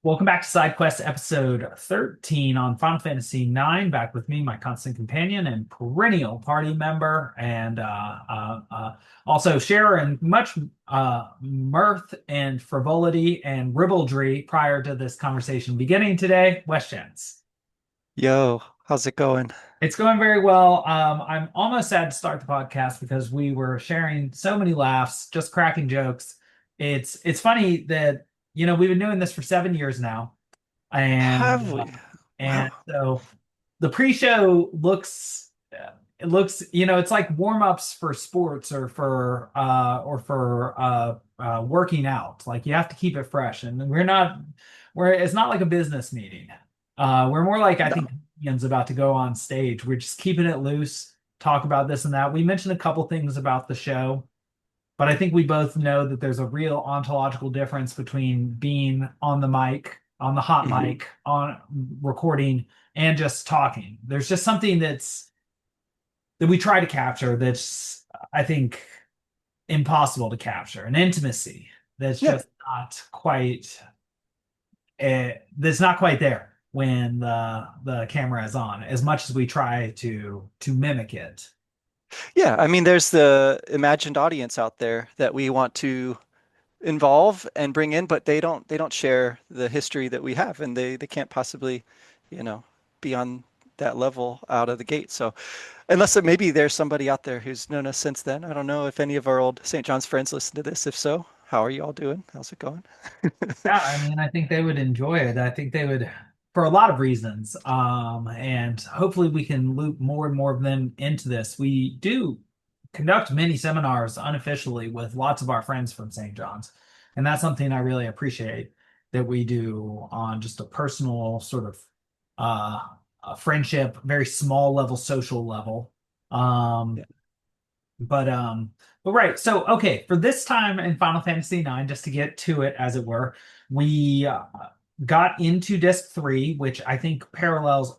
Welcome back to Side Quest episode 13 on Final Fantasy IX. Back with me, my constant companion and perennial party member, and also sharer in much mirth and frivolity and ribaldry prior to this conversation beginning today, Wes Schantz. Yo, how's it going? It's going very well. I'm almost sad to start the podcast because we were sharing so many laughs, just cracking jokes. It's funny that we've been doing this for 7 years now, and Have we? and Wow. so the pre-show it looks it's like warm-ups for sports or for working out. Like you have to keep it fresh, and we're it's not like a business meeting. We're more like, I No. think, comedians about to go on stage. We're just keeping it loose, talk about this and that. We mentioned a couple things about the show, but I think we both know that there's a real ontological difference between being on the mic, on the hot Mhm. mic, on recording, and just talking. There's just something that we try to capture that's, I think, impossible to capture, an intimacy that's Yeah. just not quite that's not quite there when the camera is on, as much as we try to mimic it. Yeah. I mean, there's the imagined audience out there that we want to involve and bring in, but they don't share the history that we have, and they can't possibly, you know, be on that level out of the gate. So unless maybe there's somebody out there who's known us since then. I don't know if any of our old St. John's friends listen to this. If so, how are you all doing? How's it going? Yeah, I mean, I think they would enjoy it. I think they would, for a lot of reasons. And hopefully we can loop more and more of them into this. We do conduct many seminars unofficially with lots of our friends from St. John's. And that's something I really appreciate that we do on just a personal sort of uh a friendship, very small level social level. Um, Yeah. but right. So okay, for this time in Final Fantasy IX, just to get to it, as it were, we got into Disc 3, which I think parallels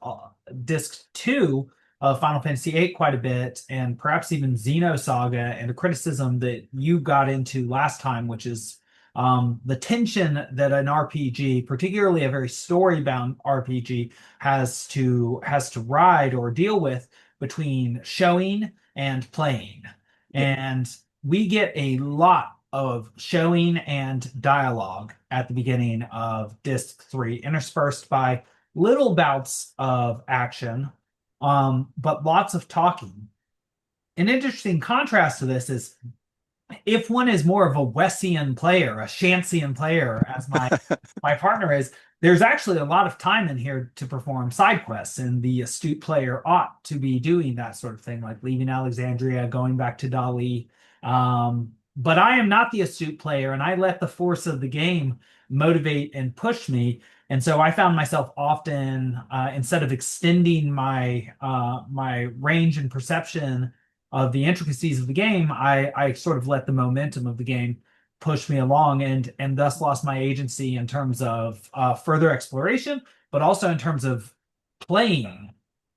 Disc 2 of Final Fantasy VIII quite a bit, and perhaps even Xenosaga, and a criticism that you got into last time, which is the tension that an RPG, particularly a very story-bound RPG, has to ride or deal with between showing and playing. Yeah. And we get a lot of showing and dialogue at the beginning of Disc 3, interspersed by little bouts of action, but lots of talking. An interesting contrast to this is, if one is more of a Wesian player, a Shantsian player, as my partner is, there's actually a lot of time in here to perform side quests, and the astute player ought to be doing that sort of thing, like leaving Alexandria, going back to Dali. But I am not the astute player, and I let the force of the game motivate and push me. And so I found myself often, instead of extending my range and perception of the intricacies of the game, I sort of let the momentum of the game push me along, and thus lost my agency in terms of further exploration, but also in terms of playing.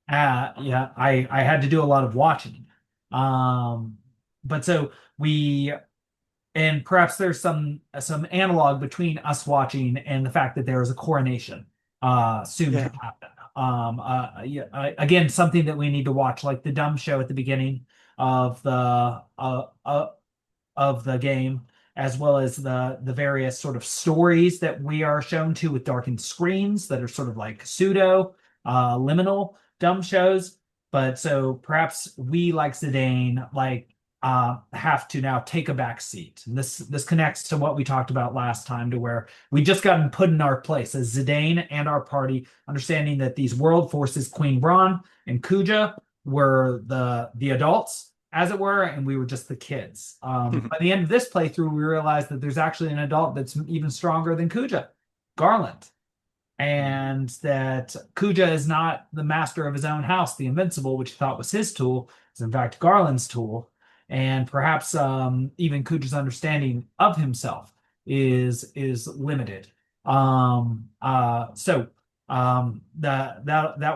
Yeah, I had to do a lot of watching. Um, but so we and perhaps there's some analog between us watching and the fact that there is a coronation soon to Yeah. happen. Yeah, again, something that we need to watch, like the dumb show at the beginning of the game, as well as the various sort of stories that we are shown to with darkened screens that are sort of like pseudo liminal dumb shows. But so perhaps we, like Zidane, have to now take a back seat. And this connects to what we talked about last time, to where we just got put in our place as Zidane and our party, understanding that these world forces, Queen Brahne and Kuja, were the adults, as it were, and we were just the kids. By the end of this playthrough, we realized that there's actually an adult that's even stronger than Kuja, Garland, and that Kuja is not the master of his own house. The Invincible, which he thought was his tool, is in fact Garland's tool. And perhaps even Kuja's understanding of himself is limited. That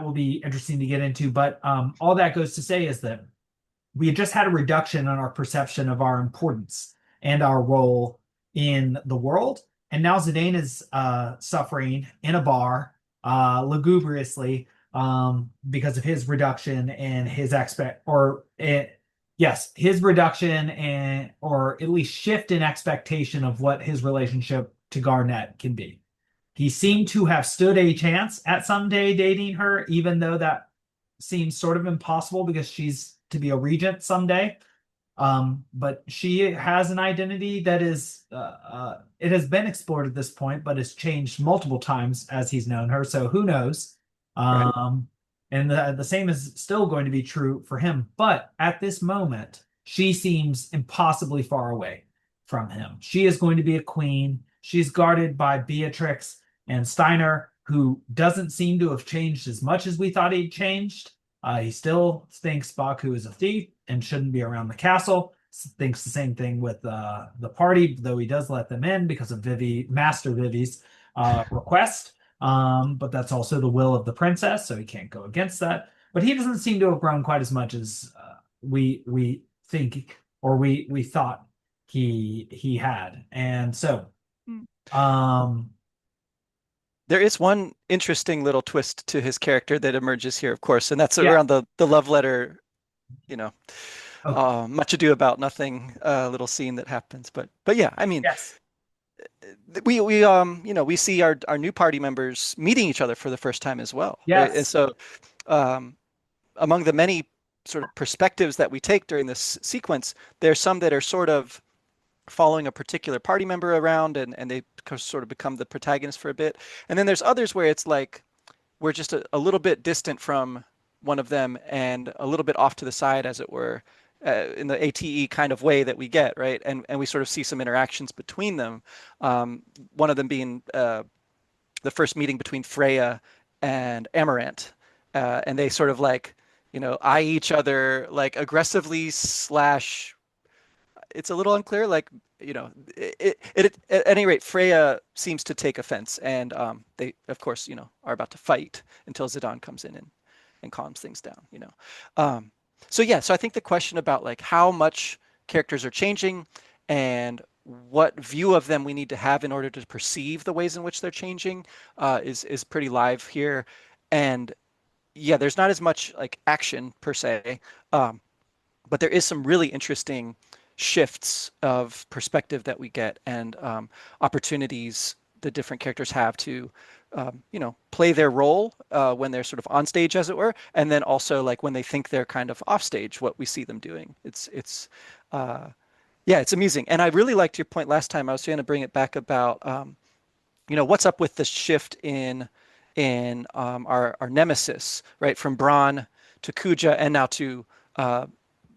will be interesting to get into. But all that goes to say is that we had just had a reduction in our perception of our importance and our role in the world. and now Zidane is suffering in a bar lugubriously because of his reduction in his yes, his reduction and or at least shift in expectation of what his relationship to Garnett can be. He seemed to have stood a chance at someday dating her, even though that seems sort of impossible because she's to be a regent someday. But she has an identity that is, it has been explored at this point, but has changed multiple times as he's known her. So who knows? Right. Um, and the same is still going to be true for him. But at this moment, she seems impossibly far away from him. She is going to be a queen. She's guarded by Beatrix and Steiner, who doesn't seem to have changed as much as we thought he'd changed. He still thinks Baku is a thief and shouldn't be around the castle. Thinks the same thing with the party, though he does let them in because of Master Vivi's request. But that's also the will of the princess, so he can't go against that. But he doesn't seem to have grown quite as much as we think or we thought he had. And so Mm. um There is one interesting little twist to his character that emerges here, of course, and that's yeah, around the love letter, you know, okay. much ado about nothing, little scene that happens. But yeah, I mean, Yes. we see our new party members meeting each other for the first time as well, right? And Yes. so, um, among the many sort of perspectives that we take during this sequence, there's some that are sort of following a particular party member around and they sort of become the protagonist for a bit. And then there's others where it's like we're just a little bit distant from one of them and a little bit off to the side, as it were, in the ATE kind of way that we get, right? And we sort of see some interactions between them. One of them being the first meeting between Freya and Amarant, and they sort of like, eye each other like aggressively slash. It's a little unclear, like at any rate, Freya seems to take offense, and they, of course, are about to fight until Zidane comes in and calms things down. Um, so yeah, so I think the question about like how much characters are changing and what view of them we need to have in order to perceive the ways in which they're changing is pretty live here, and yeah, there's not as much like action per se, um, but there is some really interesting shifts of perspective that we get and opportunities the different characters have to play their role when they're sort of on stage, as it were, and then also like when they think they're kind of off stage, what we see them doing. Uh, yeah, it's amusing. And I really liked your point last time. I was going to bring it back about what's up with the shift in our nemesis, right, from Brahne to Kuja and now to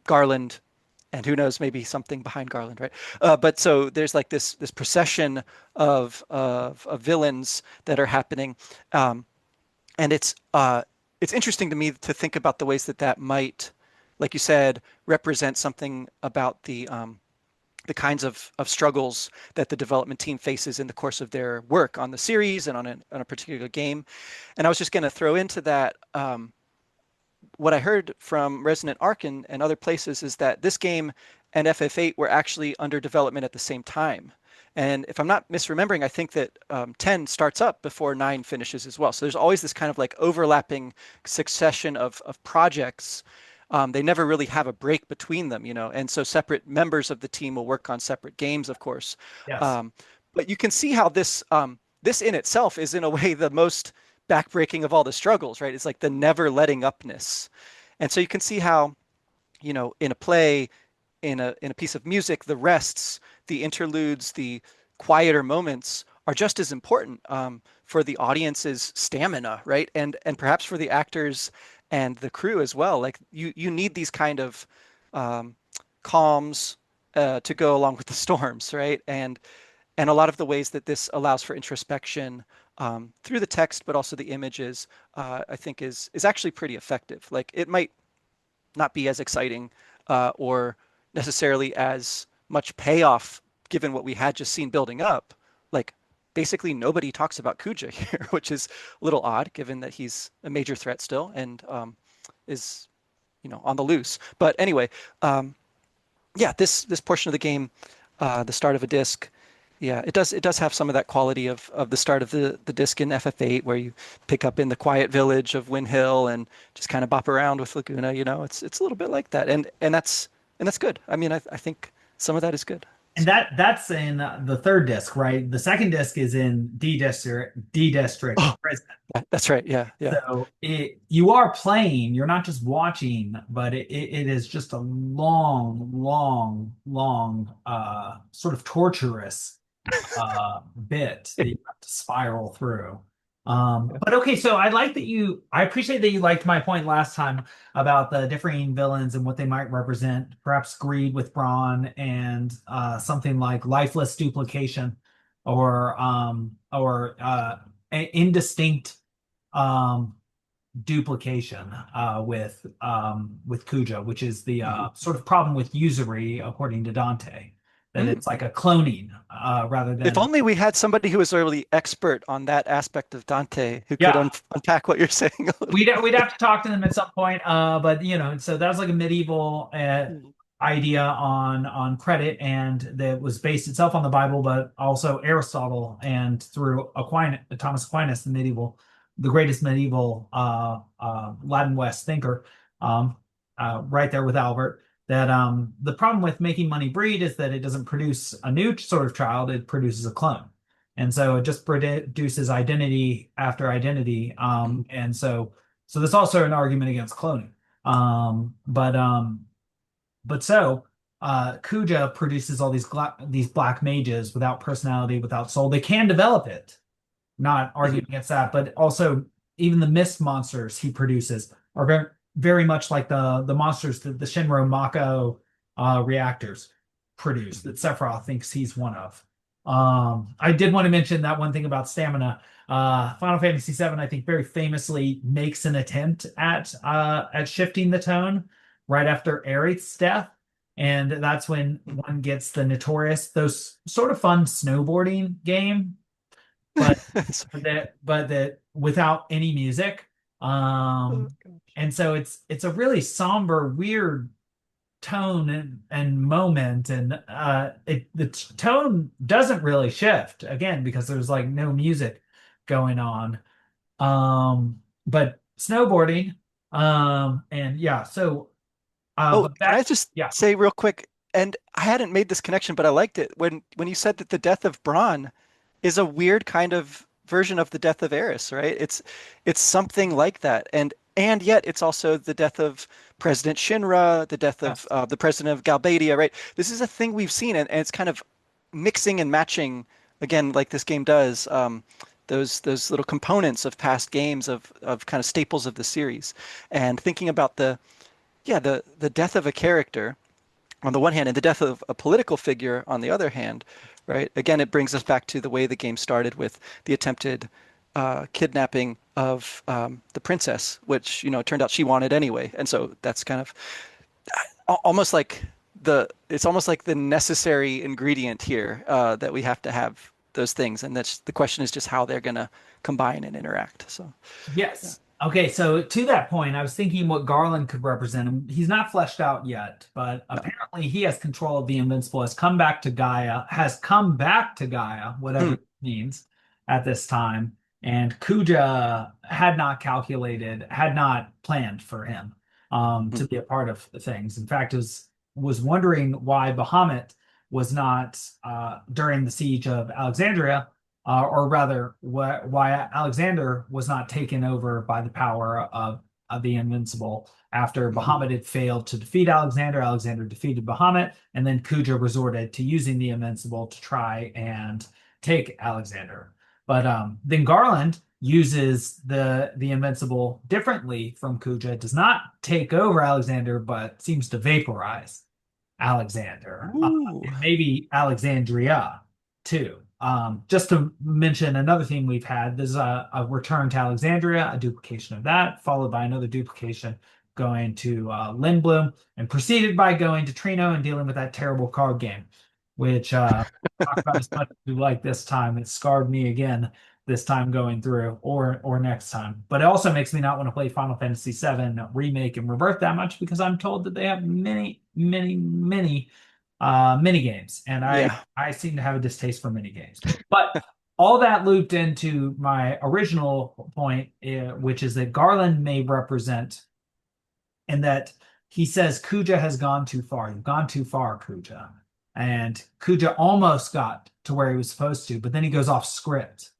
Garland, and who knows, maybe something behind Garland, right? But so there's like this procession of villains that are happening, and it's interesting to me to think about the ways that that might, like you said, represent something about the kinds of struggles that the development team faces in the course of their work on the series and on a particular game. And I was just going to throw into that. What I heard from Resonant Arc and other places is that this game and FF8 were actually under development at the same time. And if I'm not misremembering, I think that 10 starts up before 9 finishes as well. So there's always this kind of like overlapping succession of projects. They never really have a break between them, and so separate members of the team will work on separate games, of course. Yes. Um, but you can see how this in itself is in a way the most backbreaking of all the struggles, right? It's like the never letting upness. And so you can see how, in a play, in a piece of music, the rests, the interludes, the quieter moments are just as important for the audience's stamina, right? And perhaps for the actors and the crew as well. Like you need these kind of um, calms to go along with the storms, right? And a lot of the ways that this allows for introspection through the text, but also the images, I think is actually pretty effective. Like it might not be as exciting or necessarily as much payoff given what we had just seen building up. Like basically nobody talks about Kuja here, which is a little odd given that he's a major threat still and is on the loose. But anyway, yeah, this portion of the game, the start of a disc, Yeah, it does have some of that quality of the start of the disc in FF8 where you pick up in the quiet village of Win Hill and just kind of bop around with Laguna, it's a little bit like that. And that's good. I mean, I think some of that is good. And So that's in the third disc, right? The second disc is in D District oh, Prison. that's right. Yeah, yeah. So you are playing, you're not just watching, but it is just a long, long, long, sort of torturous bit that you have to spiral through. Yeah. But okay, so I appreciate that you liked my point last time about the differing villains and what they might represent, perhaps greed with Brawn and something like lifeless duplication or indistinct um duplication with Kuja, which is the Mhm. sort of problem with usury according to Dante, that it's Mm. like a cloning rather If than only we had somebody who was really expert on that aspect of Dante who could yeah. unpack what you're saying a little We'd bit. have to talk to them at some point, but so that was like a medieval Mhm. idea on credit, and that was based itself on the Bible, but also Aristotle and through Aquinas, Thomas Aquinas, the greatest medieval Latin West thinker, um, right there with Albert. That the problem with making money breed is that it doesn't produce a new sort of child; it produces a clone, and so it just produces identity after identity, Mhm. and so there's also an argument against cloning. Um, but um, but Kuja produces all these black mages without personality, without soul. They can develop it, not arguing Mhm. against that, but also even the mist monsters he produces are very much like the monsters that the Shinra Mako reactors produce Mhm. that Sephiroth thinks he's one of. I did want to mention that one thing about stamina. Final Fantasy VII, I think, very famously makes an attempt at shifting the tone right after Aerith's death. And that's when one gets the notorious, those sort of fun snowboarding game, but that without any music. Oh, Um, gosh. and so it's a really somber, weird tone and moment, and the tone doesn't really shift again because there's like no music going on. But snowboarding, and yeah, so Oh, but can I back, just yeah, say real quick, and I hadn't made this connection, but I liked it when you said that the death of Braun is a weird kind of version of the death of Eris, right? It's something like that, and yet it's also the death of President Shinra, the death of yes, the president of Galbadia, right? This is a thing we've seen, and it's kind of mixing and matching again, like this game does. Those little components of past games of kind of staples of the series, and thinking about the death of a character on the one hand and the death of a political figure on the other hand, right? Again, it brings us back to the way the game started with the attempted kidnapping of the princess, which it turned out she wanted anyway, and so that's kind of almost like it's almost like the necessary ingredient here that we have to have those things, and that's the question is just how they're going to combine and interact. So yeah. yes. Okay, so to that point, I was thinking what Garland could represent him. He's not fleshed out yet, but No. apparently he has control of the Invincible, has come back to Gaia, whatever Hmm. it means at this time. And Kuja had not calculated, had not planned for him Hmm. to be a part of the things. In fact, was wondering why Bahamut was not during the siege of Alexandria, or rather, why Alexander was not taken over by the power of the Invincible after Hmm. Bahamut had failed to defeat Alexander. Alexander defeated Bahamut, and then Kuja resorted to using the Invincible to try and take Alexander. But then Garland uses the Invincible differently from Kuja. It does not take over Alexander, but seems to vaporize Alexander, Ooh. and maybe Alexandria too. Just to mention another theme we've had, there's a return to Alexandria, a duplication of that, followed by another duplication going to Lindblom, and preceded by going to Treno and dealing with that terrible card game, which talk about as much as we like this time. It scarred me again this time going through, or next time. But it also makes me not want to play Final Fantasy VII Remake and Rebirth that much because I'm told that they have many, many, many mini games, and Yeah. I seem to have a distaste for mini games. But all that looped into my original point, which is that Garland may represent, and that he says Kuja has gone too far. You've gone too far, Kuja. And Kuja almost got to where he was supposed to, but then he goes off script.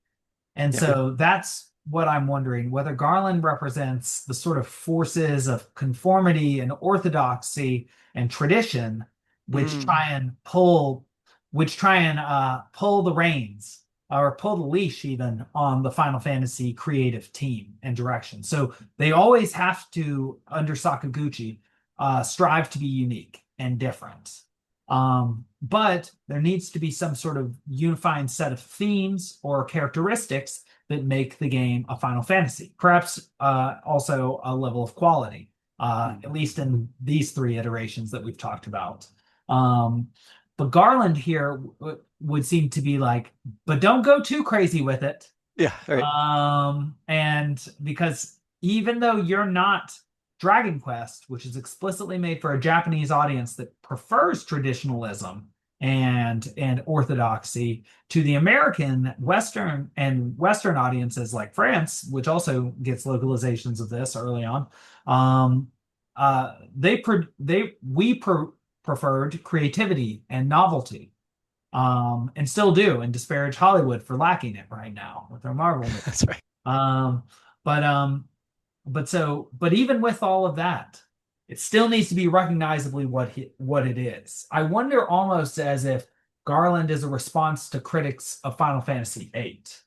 And Yeah. so that's what I'm wondering, whether Garland represents the sort of forces of conformity and orthodoxy and tradition, which Mm. try and pull the reins or pull the leash even on the Final Fantasy creative team and direction. So they always have to, under Sakaguchi, strive to be unique and different. But there needs to be some sort of unifying set of themes or characteristics that make the game a Final Fantasy. Perhaps also a level of quality, Mm. at least in these three iterations that we've talked about. Um, but Garland here would seem to be like, but don't go too crazy with it. Yeah. Right. And because even though you're not Dragon Quest, which is explicitly made for a Japanese audience that prefers traditionalism and orthodoxy, to the American Western audiences like France, which also gets localizations of this early on, um, preferred creativity and novelty, and still do, and disparage Hollywood for lacking it right now with their Marvel movies. That's right. Um, but but even with all of that, it still needs to be recognizably what it is. I wonder almost as if Garland is a response to critics of Final Fantasy VIII, That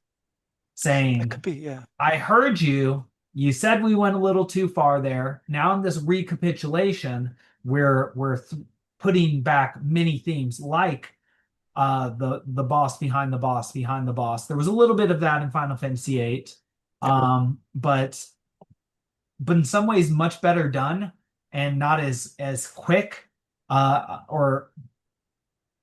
saying, could be. Yeah. "I heard you. You said we went a little too far there. Now in this recapitulation, we're putting back many themes like the boss behind the boss behind the boss. There was a little bit of that in Final Fantasy VIII, Yeah. but in some ways much better done and not as quick, or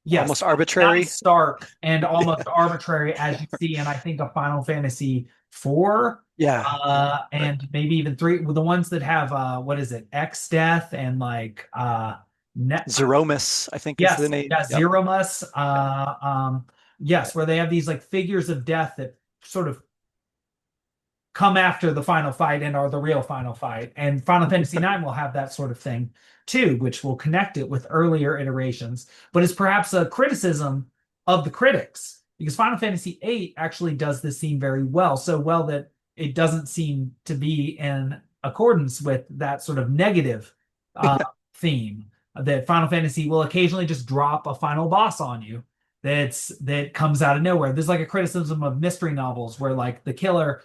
yes, Almost not as arbitrary. stark and almost Yeah. arbitrary as you see in, I think, a Final Fantasy IV, Yeah. Yeah. Right. and maybe even three, with the ones that have what is it, X Death and like net Zeromus, I think is the yes, name. yeah, Yep. Zeromus, yes, where they have these like figures of death that sort of come after the final fight and are the real final fight. And Final Fantasy IX will have that sort of thing too, which will connect it with earlier iterations, but is perhaps a criticism of the critics because Final Fantasy VIII actually does this theme very well, so well that it doesn't seem to be in accordance with that sort of negative uh, theme that Final Fantasy will occasionally just drop a final boss on you that comes out of nowhere. There's like a criticism of mystery novels where like the killer,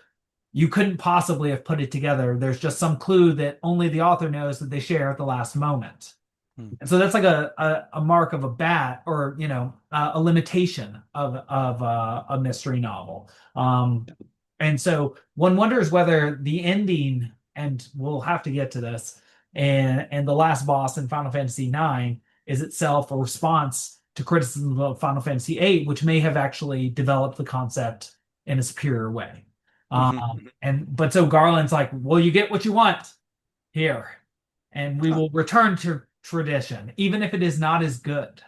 you couldn't possibly have put it together. There's just some clue that only the author knows that they share at the last moment. Hmm. And so that's like a mark of a bad, or a limitation of a mystery novel. And so one wonders whether the ending, and we'll have to get to this, and the last boss in Final Fantasy IX is itself a response to criticism of Final Fantasy VIII, which may have actually developed the concept in a superior way. Hmm. Hmm. But so Garland's like, well, you get what you want here, and we Huh. will return to tradition, even if it is not as good.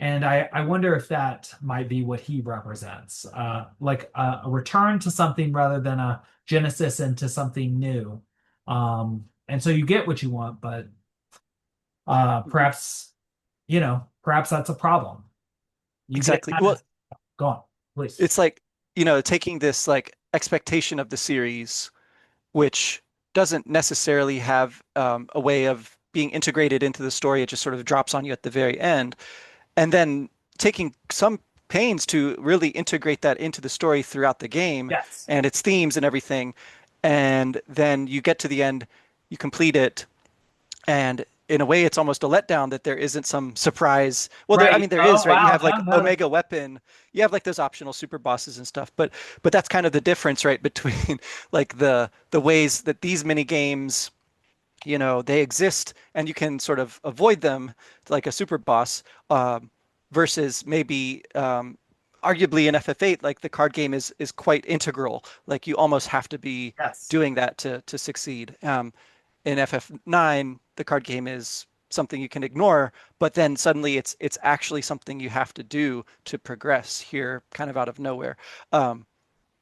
And I wonder if that might be what he represents, like a return to something rather than a genesis into something new. And so you get what you want, but perhaps, perhaps that's a problem. You get Exactly. kind Well, of gone, please. it's like, taking this like expectation of the series, which doesn't necessarily have a way of being integrated into the story. It just sort of drops on you at the very end. And then taking some pains to really integrate that into the story throughout the game Yes. and its themes and everything. And then you get to the end, you complete it, and in a way, it's almost a letdown that there isn't some surprise. Well, I Right. mean, there Oh, is, right? You wow. have No, like no. Omega Weapon, you have like those optional super bosses and stuff, but that's kind of the difference, right, between like the ways that these mini games, they exist and you can sort of avoid them like a super boss, versus maybe arguably in FF8, like the card game is quite integral. Like you almost have to be Yes. doing that to succeed. In FF9, the card game is something you can ignore, but then suddenly it's actually something you have to do to progress here, kind of out of nowhere. Um,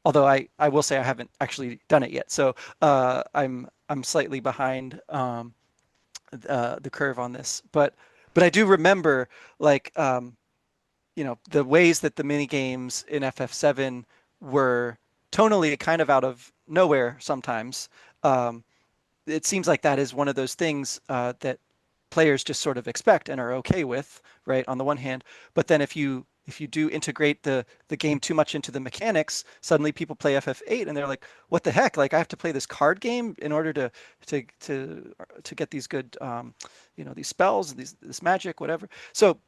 Although I will say I haven't actually done it yet, so I'm slightly behind the curve on this, but I do remember like the ways that the mini games in FF7 were tonally kind of out of nowhere sometimes. Um, it seems like that is one of those things that players just sort of expect and are okay with, right? On the one hand, but then if you do integrate the game too much into the mechanics, suddenly people play FF8 and they're like, "What the heck? Like I have to play this card game in order to get these good these spells, this magic, whatever." So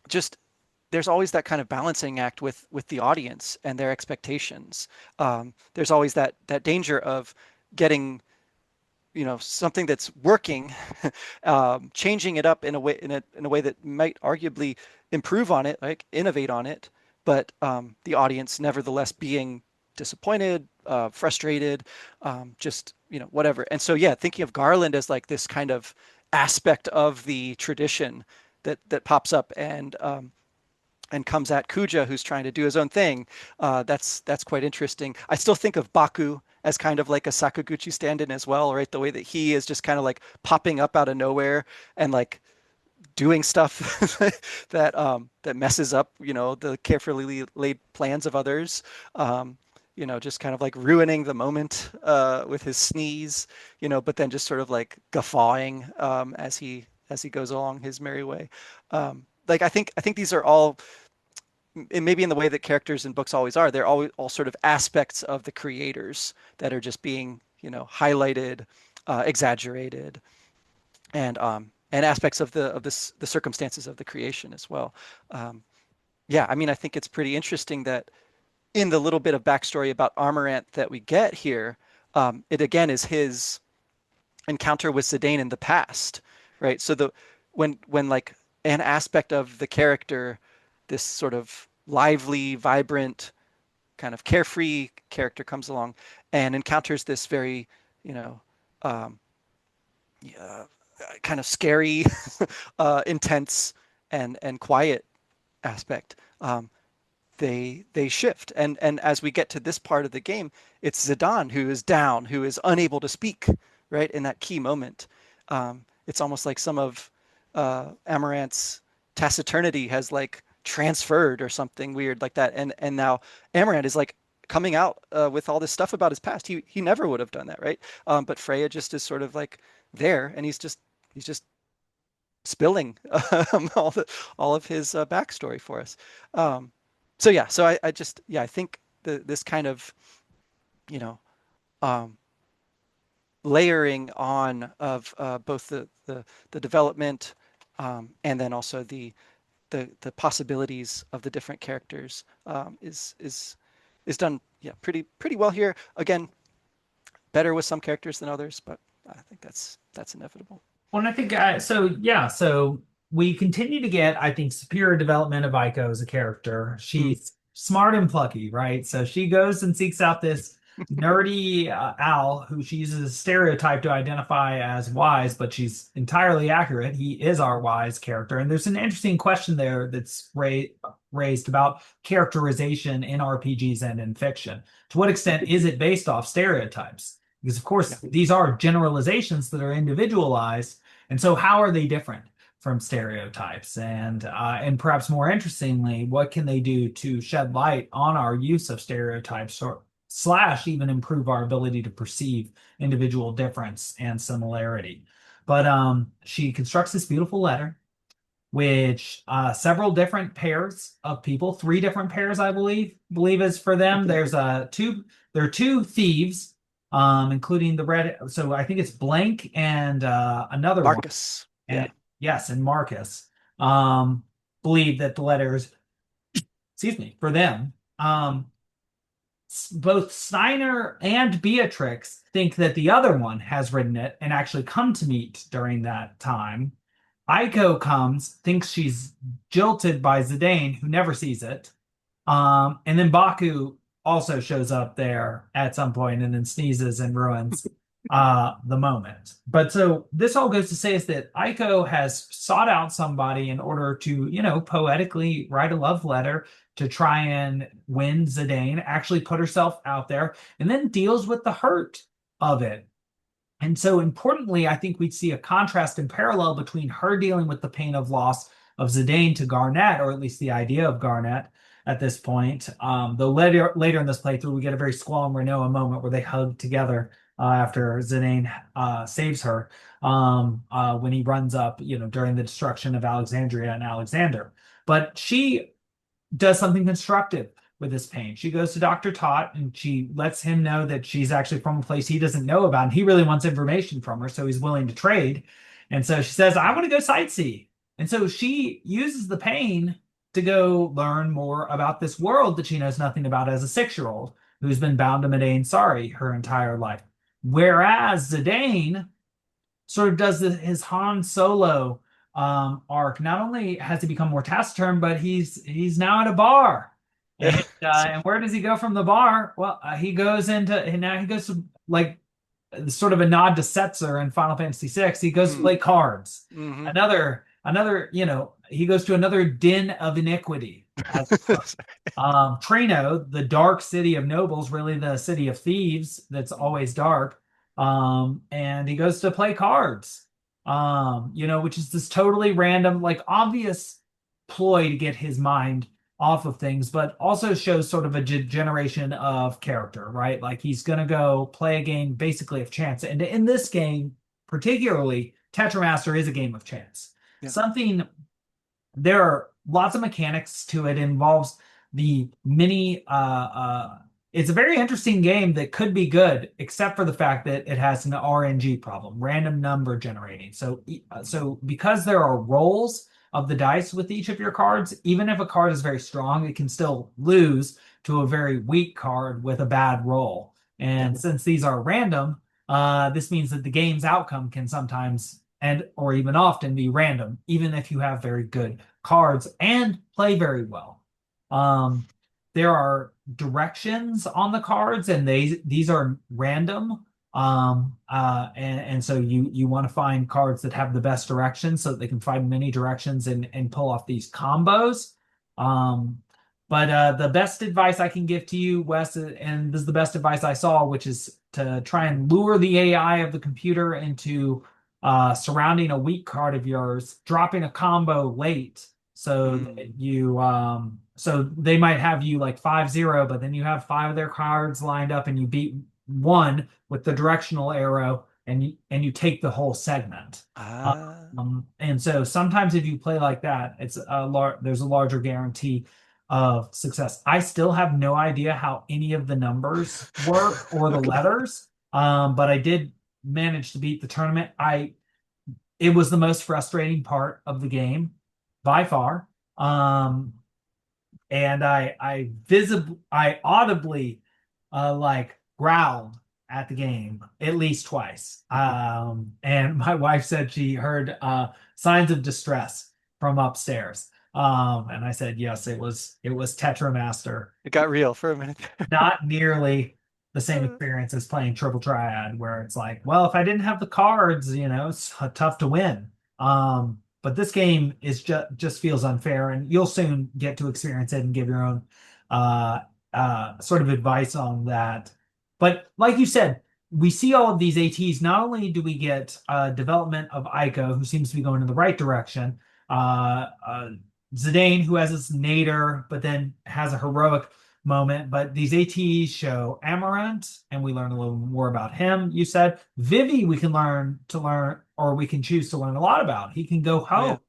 just there's always that kind of balancing act with the audience and their expectations. There's always that danger of getting something that's working, changing it up in a way that might arguably improve on it, like innovate on it, but the audience nevertheless being disappointed, frustrated, just whatever. And so yeah, thinking of Garland as like this kind of aspect of the tradition that pops up and comes at Kuja, who's trying to do his own thing. That's quite interesting. I still think of Baku as kind of like a Sakaguchi stand-in as well, right? The way that he is just kind of like popping up out of nowhere and like doing stuff that messes up, the carefully laid plans of others. Just kind of like ruining the moment with his sneeze, but then just sort of like guffawing as he goes along his merry way. Like I think these are all maybe in the way that characters in books always are, they're all sort of aspects of the creators that are just being, highlighted, exaggerated, and aspects of the circumstances of the creation as well. Um, yeah, I mean, I think it's pretty interesting that in the little bit of backstory about Amarant that we get here, it again is his encounter with Zidane in the past, right? So when like an aspect of the character, this sort of lively, vibrant, kind of carefree character comes along and encounters this very, you know, um, uh, kind of scary, intense, and quiet aspect. They shift, and as we get to this part of the game, it's Zidane who is down, who is unable to speak, right in that key moment. It's almost like some of Amarant's taciturnity has like transferred or something weird like that, and now Amarant is like coming out with all this stuff about his past. He never would have done that, right? But Freya just is sort of like there, and he's just spilling all of his backstory for us. Um, so yeah, so I just yeah I think this kind of you know um, layering on of both the development and then also the possibilities of the different characters is done yeah pretty well here. Again, better with some characters than others, but I think that's inevitable. Well, and I think so. Yeah, so we continue to get, I think, superior development of Eiko as a character. Mm. She's smart and plucky, right? So she goes and seeks out this nerdy owl who she uses a stereotype to identify as wise, but she's entirely accurate. He is our wise character, and there's an interesting question there that's raised about characterization in RPGs and in fiction. To what extent is it based off stereotypes? Because of course Yeah. these are generalizations that are individualized, and so how are they different from stereotypes? And perhaps more interestingly, what can they do to shed light on our use of stereotypes or slash even improve our ability to perceive individual difference and similarity? But she constructs this beautiful letter which several different pairs of people, three different pairs, I believe is for them. Mhm. There's there are two thieves, including the red. So I think it's Blank and another one, Marcus. Yeah. and yes, and Marcus. Um, believe that the letters, excuse me, for them. Both Steiner and Beatrix think that the other one has written it and actually come to meet during that time. Eiko comes, thinks she's jilted by Zidane, who never sees it. And then Baku also shows up there at some point and then sneezes and ruins the moment. But so this all goes to say is that Eiko has sought out somebody in order to, poetically write a love letter to try and win Zidane, actually put herself out there, and then deals with the hurt of it. And so importantly, I think we'd see a contrast and parallel between her dealing with the pain of loss of Zidane to Garnett, or at least the idea of Garnett at this point. Though later in this playthrough, we get a very Squall and Renoa moment where they hug together after Zidane saves her when he runs up, during the destruction of Alexandria and Alexander. But she does something constructive with this pain. She goes to Dr. Tot and she lets him know that she's actually from a place he doesn't know about. And he really wants information from her, so he's willing to trade. And so she says, I want to go sightsee. And so she uses the pain to go learn more about this world that she knows nothing about as a 6-year-old who's been bound to Madain Sari her entire life. Whereas Zidane sort of does his Han Solo arc. Not only has he become more taciturn, but he's now at a bar. Yeah. And where does he go from the bar? Well, he goes into and now he goes to like sort of a nod to Setzer in Final Fantasy VI. He goes to Mm. play cards. Hmm. Another, he goes to another den of iniquity. Treno, the dark city of nobles, really the city of thieves that's always dark. And he goes to play cards. Which is this totally random, like obvious ploy to get his mind off of things, but also shows sort of a generation of character, right? Like he's gonna go play a game basically of chance. And in this game, particularly, Tetramaster is a game of chance. Yeah. Something There are lots of mechanics to it. It involves the mini it's a very interesting game that could be good, except for the fact that it has an RNG problem, random number generating. So because there are rolls of the dice with each of your cards, even if a card is very strong, it can still lose to a very weak card with a bad roll. Yeah. And since these are random, this means that the game's outcome can sometimes and or even often be random, even if you have very good cards and play very well. Um, there are directions on the cards, and these are random. And so you want to find cards that have the best directions so that they can find many directions and pull off these combos. Um, but the best advice I can give to you, Wes, and this is the best advice I saw, which is to try and lure the AI of the computer into surrounding a weak card of yours, dropping a combo late so Mm. that so they might have you like 5-0, but then you have 5 of their cards lined up and you beat one with the directional arrow and you take the whole segment. Ah. And so sometimes if you play like that, there's a larger guarantee of success. I still have no idea how any of the numbers work or the Okay. letters, but I did manage to beat the tournament. It was the most frustrating part of the game by far. And I audibly like growled at the game at least twice. And my wife said she heard signs of distress from upstairs. And I said yes, it was Tetramaster. It got real for a minute. Not nearly the same experience as playing Triple Triad, where it's like, well, if I didn't have the cards, it's tough to win. But this game is just feels unfair, and you'll soon get to experience it and give your own uh, sort of advice on that. But like you said, we see all of these ATs. Not only do we get development of Eiko, who seems to be going in the right direction, uh, Zidane, who has this nadir, but then has a heroic moment. But these ATs show Amarant, and we learn a little more about him. You said Vivi, we can learn, or we can choose to learn a lot about. He can go Oh yeah. home,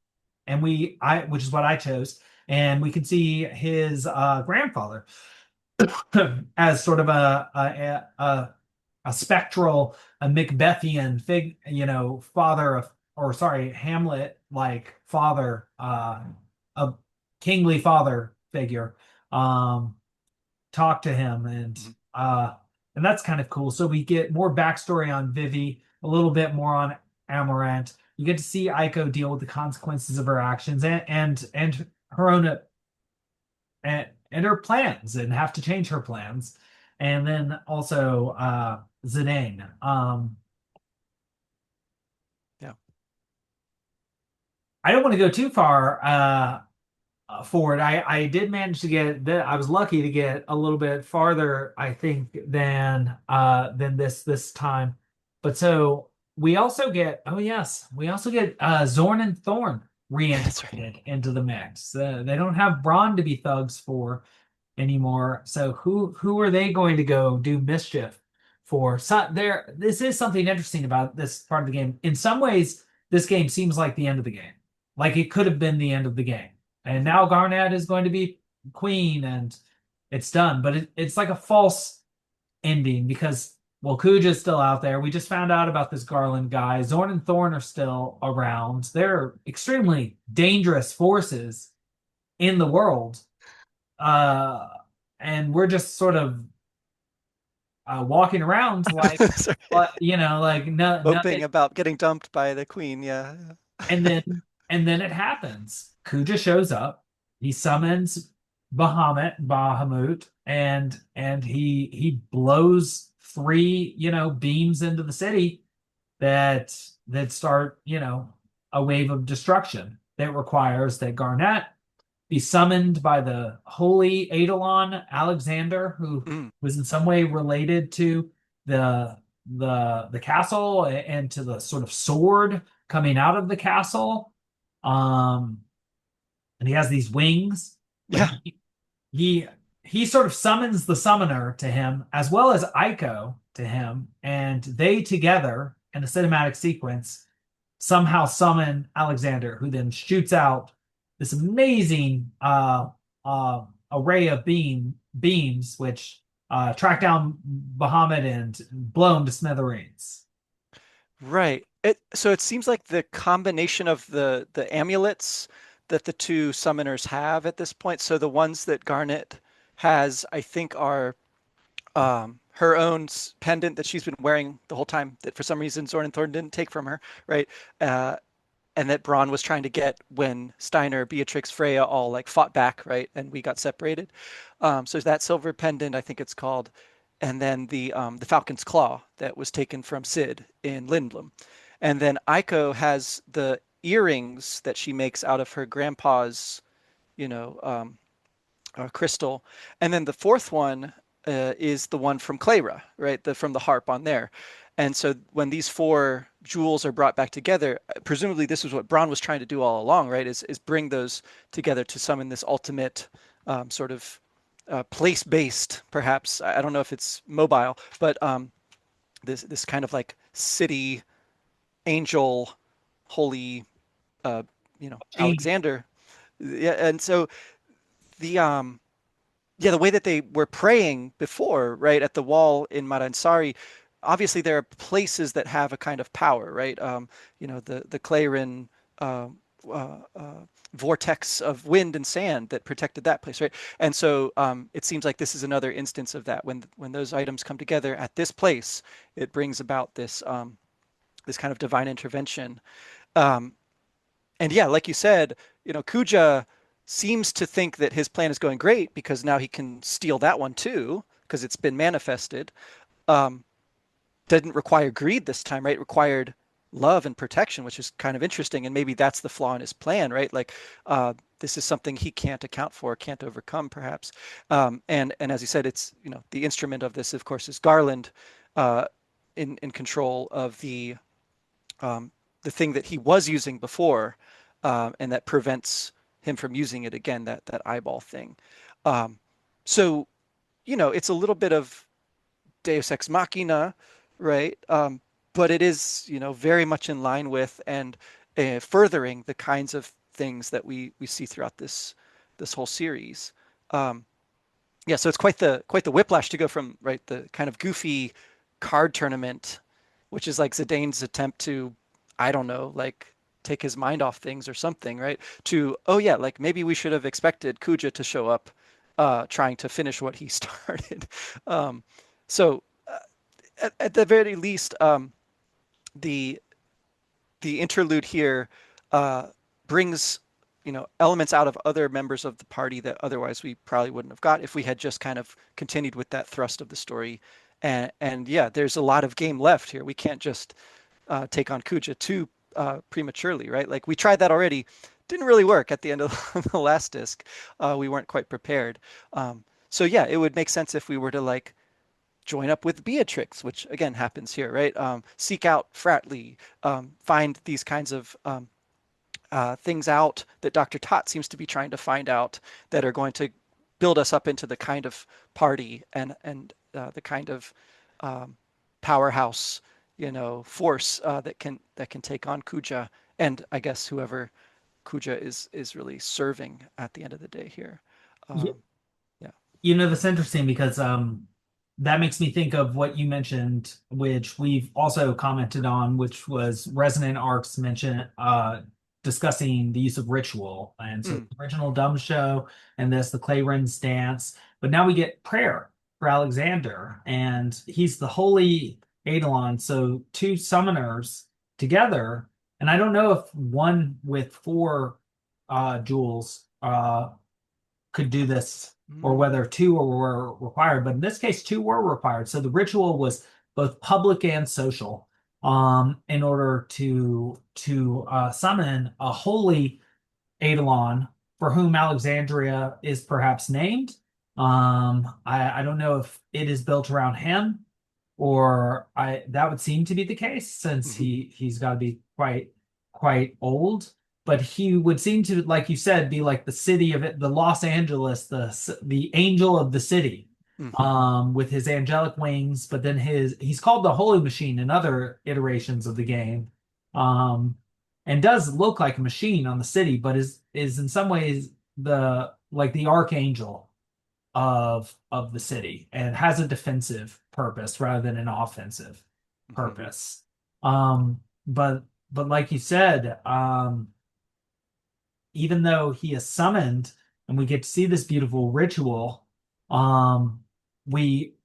and which is what I chose, and we can see his grandfather as sort of a spectral, a Macbethian father of, or sorry, Hamlet like father, a kingly father figure. Um, Talk to him Mhm. and that's kind of cool. So we get more backstory on Vivi, a little bit more on Amarant. You get to see Eiko deal with the consequences of her actions and her own and her plans and have to change her plans. And then also Zidane. I don't want to go too far forward. I did manage to get that. I was lucky to get a little bit farther, I think, than this time. But so we also get, oh yes, we also get Zorn and Thorn That's right. reintegrated into the mix. They don't have Braun to be thugs for anymore. So who are they going to go do mischief for? So there, this is something interesting about this part of the game. In some ways, this game seems like the end of the game. Like it could have been the end of the game. And Mhm. now Garnet is going to be queen and it's done. But it's like a false ending because well, Kuja's still out there. We just found out about this Garland guy. Zorn and Thorn are still around. They're extremely dangerous forces in the world. Uh, and we're just sort of walking around like, Sorry. like no, Moping nothing. about getting dumped by the queen. Yeah. And then it happens. Kuja shows up. He summons Bahamut, and he blows three, beams into the city that start, a wave of destruction that requires that Garnet be summoned by the holy Eidolon Alexander, who Mm. was in some way related to the the castle and to the sort of sword coming out of the castle. Um, and he has these wings, but Yeah. he he sort of summons the summoner to him as well as Eiko to him, and they together in a cinematic sequence somehow summon Alexander, who then shoots out this amazing array of beams, which track down Bahamut and blow him to smithereens. Right. So it seems like the combination of the amulets that the two summoners have at this point. So the ones that Garnet has, I think, are her own pendant that she's been wearing the whole time that for some reason Zorn and Thorn didn't take from her, right? Uh, and that Braun was trying to get when Steiner, Beatrix, Freya all like fought back, right? And we got separated. So that silver pendant, I think it's called, and then the Falcon's Claw that was taken from Sid in Lindblom, and then Eiko has the earrings that she makes out of her grandpa's, you know, crystal, and then the fourth one is the one from Clara, right? From the harp on there. And so when these four jewels are brought back together, presumably this is what Braun was trying to do all along, right? Is bring those together to summon this ultimate sort of place-based, perhaps. I don't know if it's mobile, but this kind of like city angel, holy, uh, Genius. Alexander. Yeah, and so the yeah, the way that they were praying before, right, at the wall in Maransari, obviously there are places that have a kind of power, right? The Clarin uh, vortex of wind and sand that protected that place, right? And so it seems like this is another instance of that. When those items come together at this place, it brings about this kind of divine intervention. Um, and yeah, like you said, Kuja seems to think that his plan is going great because now he can steal that one too, because it's been manifested. Um, didn't require greed this time, right? It required love and protection, which is kind of interesting. And maybe that's the flaw in his plan, right? Like this is something he can't account for, can't overcome, perhaps. And as you said, it's the instrument of this, of course, is Garland uh, in control of um, the thing that he was using before, and that prevents him from using it again. That eyeball thing. Um, so it's a little bit of Deus Ex Machina, right? But it is very much in line with and furthering the kinds of things that we see throughout this whole series. Um, yeah, so it's quite the whiplash to go from right the kind of goofy card tournament, which is like Zidane's attempt to, I don't know, like take his mind off things or something, right? To oh yeah, like maybe we should have expected Kuja to show up, trying to finish what he started. Um, so at the very least, the the interlude here uh, brings elements out of other members of the party that otherwise we probably wouldn't have got if we had just kind of continued with that thrust of the story. And yeah, there's a lot of game left here. We can't just take on Kuja too prematurely, right? Like we tried that already, didn't really work at the end of the last disc. We weren't quite prepared. So yeah, it would make sense if we were to like join up with Beatrix, which again happens here, right? Seek out Fratly, find these kinds of things out that Dr. Tot seems to be trying to find out that are going to build us up into the kind of party and the kind of um, powerhouse, force that can take on Kuja and I guess whoever Kuja is really serving at the end of the day here. Um, yeah. That's interesting because that makes me think of what you mentioned, which we've also commented on, which was Resonant Arcs mention discussing the use of ritual. And so Mm, the original Dumb Show and this, the Claren's dance, but now we get prayer for Alexander, and he's the holy Eidolon. So two summoners together, and I don't know if one with four jewels could do this or mm, whether two were required. But in this case, two were required. So the ritual was both public and social in order to summon a holy Eidolon for whom Alexandria is perhaps named. I don't know if it is built around him or I that would seem to be the case since mhm, he's got to be quite old. But he would seem to, like you said, be like the city of it, the Los Angeles, the angel of the city, mhm, with his angelic wings. But then he's called the Holy Machine in other iterations of the game, um, and does look like a machine on the city, but is in some ways the archangel of the city and has a defensive purpose rather than an offensive mhm. purpose. But like you said, even though he is summoned and we get to see this beautiful ritual, we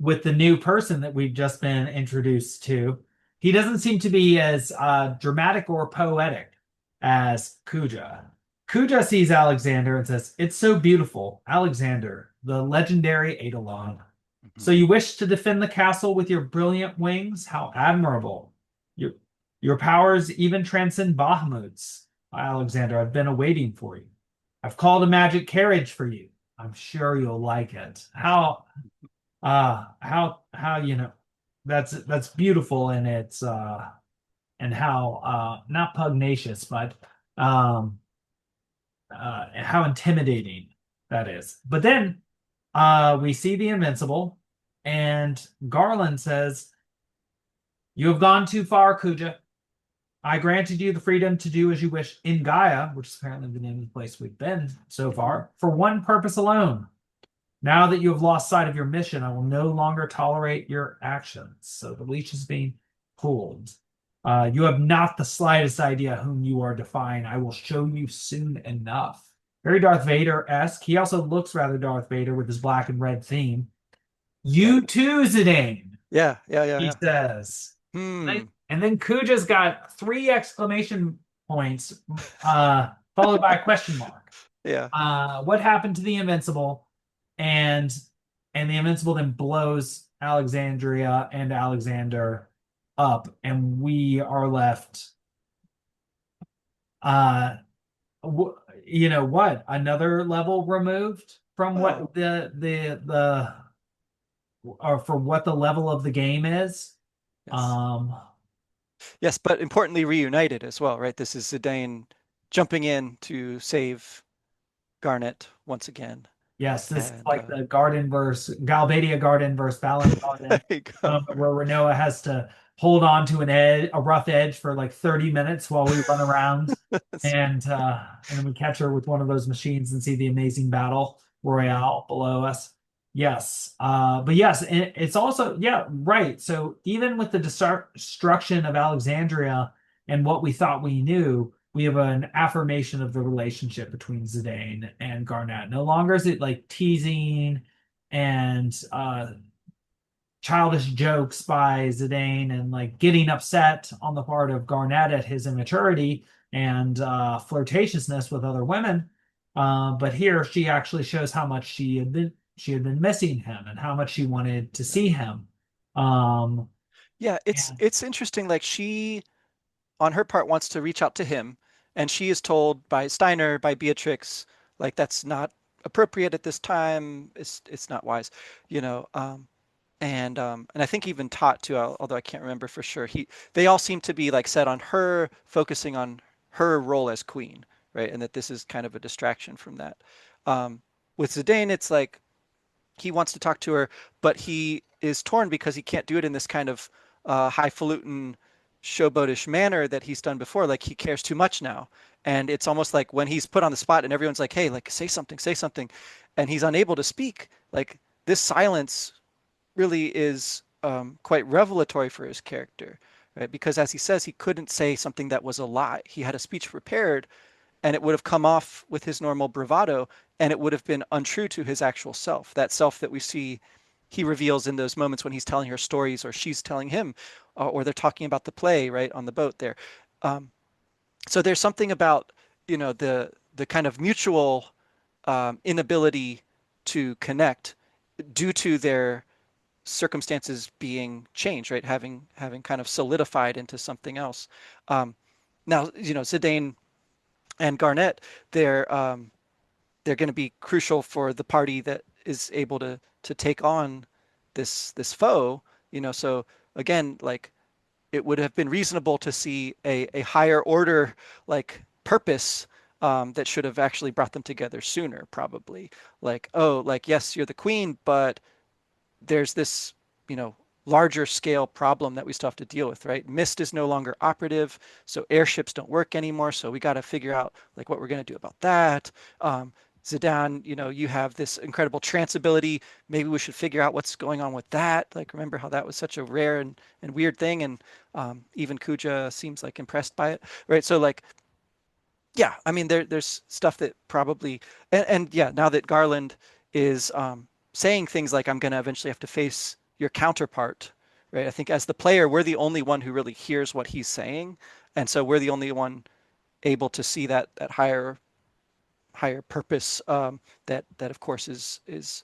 with the new person that we've just been introduced to, he doesn't seem to be as dramatic or poetic as Kuja. Kuja sees Alexander and says, "It's so beautiful, Alexander, the legendary Eidolon. Mhm. So you wish to defend the castle with your brilliant wings? How admirable! Your, your powers even transcend Bahamut's. Alexander, I've been awaiting for you. I've called a magic carriage for you. I'm sure you'll like it. How that's beautiful and it's and how not pugnacious but um how intimidating that is. But then we see the Invincible and Garland says, "You have gone too far, Kuja. I granted you the freedom to do as you wish in Gaia," which is apparently the name of the place we've been so Mhm. far, "for one purpose alone. Now that you have lost sight of your mission, I will no longer tolerate your actions." So the leash is being pulled. You have not the slightest idea whom you are defying. I will show you soon enough. Very Darth Vader-esque. He also looks rather Darth Vader with his black and red theme. Yeah. You too, Zidane, Yeah. Yeah. Yeah. he Yeah. says. Hmm. And then Kuja's got three exclamation points, followed by a question mark. Yeah. What happened to the Invincible? And the Invincible then blows Alexandria and Alexander up, and we are left. Uh, you know what? Another level removed from Wow. what the or for what the level of the game is. Yes. Um, Yes, but importantly reunited as well, right? This is Zidane jumping in to save Garnet once again. Yes, this is And like the Garden versus Galbadia Garden versus Valen there Garden, you go. where Renoa has to hold on to a rough edge for like 30 minutes while we run around, That's and then we catch her with one of those machines and see the amazing battle right. royale below us. Yes, but yes, it's also yeah, right. So even with the destruction of Alexandria and what we thought we knew, we have an affirmation of the relationship between Zidane and Garnett. No longer is it like teasing and childish jokes by Zidane and like getting upset on the part of Garnett at his immaturity and flirtatiousness with other women. But here she actually shows how much she had been missing him and how much she wanted to Yeah. see him. Um, Yeah, it's and it's interesting. Like she on her part, wants to reach out to him, and she is told by Steiner, by Beatrix, like that's not appropriate at this time. It's not wise, you know. And I think even Tot too, although I can't remember for sure. They all seem to be like set on her, focusing on her role as queen, right? And that this is kind of a distraction from that. Um, with Zidane, it's like he wants to talk to her, but he is torn because he can't do it in this kind of highfalutin, showboatish manner that he's done before. Like he cares too much now, and it's almost like when he's put on the spot and everyone's like, "Hey, like say something," and he's unable to speak. Like this silence really is quite revelatory for his character, right? Because as he says, he couldn't say something that was a lie. He had a speech prepared, and it would have come off with his normal bravado, and it would have been untrue to his actual self, that self that we see he reveals in those moments when he's telling her stories or she's telling him, or they're talking about the play right on the boat there. Um, so there's something about the kind of mutual inability to connect due to their circumstances being changed, right? Having kind of solidified into something else. Um, Now, Zidane and Garnett, they're going to be crucial for the party that is able to take on this foe. So again, like it would have been reasonable to see a higher order like purpose that should have actually brought them together sooner, probably. Like, oh, like yes, you're the queen, but there's this, you know, larger scale problem that we still have to deal with, right? Mist is no longer operative, so airships don't work anymore. So we got to figure out like what we're going to do about that. Zidane, you have this incredible trance ability. Maybe we should figure out what's going on with that. Like, remember how that was such a rare and weird thing, and even Kuja seems like impressed by it, right? So like, yeah, I mean, there's stuff that probably, and yeah, now that Garland is saying things like, I'm going to eventually have to face your counterpart, right? I think as the player, we're the only one who really hears what he's saying. And so we're the only one able to see that higher purpose that of course is